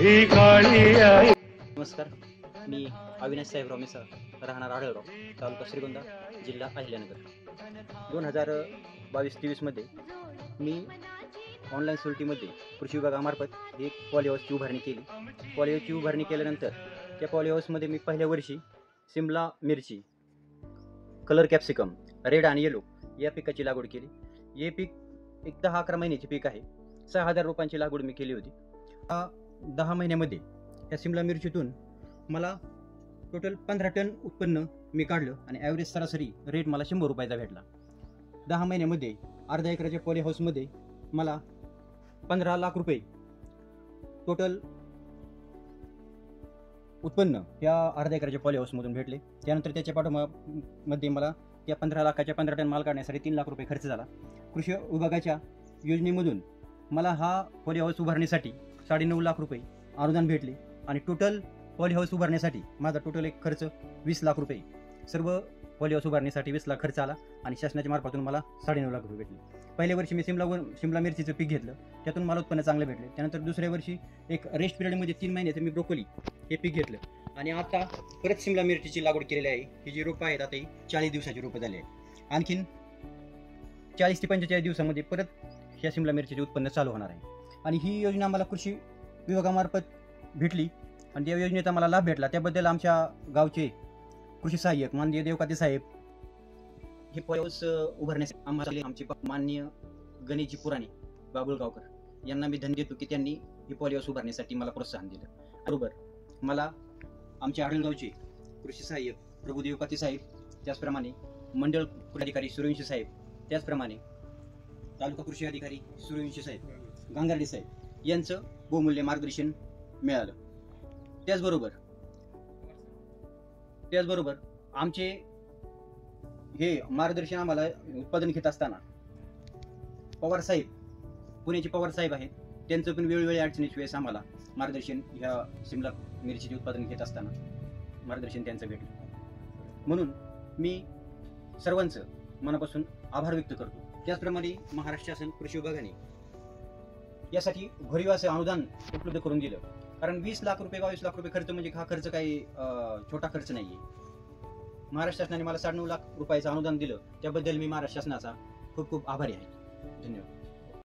ही काळी आई. नमस्कार, मी अविनाश साहेबराव मिसाळ, राहणार आढळराव, तालुका श्रीगोंदा, जिल्हा अहिल्यानगर. 2022-23मध्ये मी ऑनलाईन सोल्टीमध्ये कृषी विभागामार्फत एक पॉलीहाऊसची उभारणी केली. पॉलीहाऊसची उभारणी केल्यानंतर त्या पॉलीहाऊसमध्ये मी पहिल्या वर्षी सिमला मिरची, कलर कॅप्सिकम, रेड आणि येलो या पिकाची लागवड केली. हे पीक एक 10-11 महिन्याचे पीक आहे. 6,000 रोपांची लागवड मी केली होती. 10 महिन्यामध्ये या सिमला मिरचीतून मला टोटल 15 टन उत्पन्न मी काढलं आणि ॲव्हरेज सरासरी रेट मला 100 रुपयाचा भेटला. 10 महिन्यामध्ये अर्धा एकराच्या पॉली हाऊसमध्ये मला 15 लाख रुपये टोटल उत्पन्न या अर्धा एकराच्या पॉली हाऊसमधून भेटले. त्यानंतर त्याच्या पाठोपाठमध्ये मला या 15 लाखाच्या 15 टन माल काढण्यासाठी 3 लाख रुपये खर्च झाला. कृषी विभागाच्या योजनेमधून मला हा पॉली हाऊस उभारण्यासाठी 9.5 लाख रुपये अनुदान भेटले आणि टोटल पॉली हाऊस उभारण्यासाठी माझा टोटल एक खर्च 20 लाख रुपये. सर्व पॉली हाऊस उभारण्यासाठी 20 लाख खर्च आला आणि शासनाच्या मार्फतून मला 9.5 लाख रुपये भेटले. पहिल्या वर्षी मी सिमला मिरचीचं पीक घेतलं, त्यातून मला उत्पन्न चांगलं भेटले. त्यानंतर दुसऱ्या वर्षी एक रेस्ट पिरियडमध्ये 3 महिन्याचं मी ब्रोकोली हे पीक घेतलं आणि आता परत सिमला मिरचीची लागवड केलेली आहे. ही जी रोपं आहेत आता ही 40 दिवसाची रोपं झाली आहे. आणखीन 40 ते 45 दिवसामध्ये परत ह्या सिमला मिरचीचे उत्पन्न चालू होणार आहे. आणि ही योजना मला कृषी विभागामार्फत भेटली आणि त्या योजनेचा मला लाभ भेटला. त्याबद्दल आमच्या गावचे कृषी सहाय्यक माननीय देवकाते साहेब हे पॉली हाऊस उभारण्यासाठी आम्हाला आमचे माननीय गणेशजी पुराणे बाबुळगावकर यांना मी धन्यवाद देतो की त्यांनी ही पॉली हाऊस उभारण्यासाठी मला प्रोत्साहन दिलं. बरोबर मला आमचे आढळगावचे कृषी सहाय्यक प्रभू देवकाते साहेब, त्याचप्रमाणे मंडळ अधिकारी सूर्यवंशी साहेब, त्याचप्रमाणे तालुका कृषी अधिकारी सूर्यवंशी साहेब, गांगार्डे साहेब यांचं बहुमूल्य मार्गदर्शन मिळालं. त्याचबरोबर आमचे हे मार्गदर्शन आम्हाला उत्पादन घेत असताना पवार साहेब, पुण्याचे पवार साहेब आहेत, त्यांचं पण वेळोवेळी अडचणीच्या वेळेस आम्हाला मार्गदर्शन ह्या सिमला मिरचीचे उत्पादन घेत असताना मार्गदर्शन त्यांचं भेटलं. म्हणून मी सर्वांचं मनापासून आभार व्यक्त करतो. त्याचप्रमाणे महाराष्ट्र शासन कृषी विभागाने यासाठी भरीव असं अनुदान उपलब्ध करून दिलं. कारण 20 लाख रुपये 22 लाख रुपये खर्च म्हणजे हा खर्च काही छोटा खर्च नाहीये. महाराष्ट्र शासनाने मला 9.5 लाख रुपयाचं अनुदान दिलं, त्याबद्दल मी महाराष्ट्र शासनाचा खूप खूप आभारी आहे. धन्यवाद.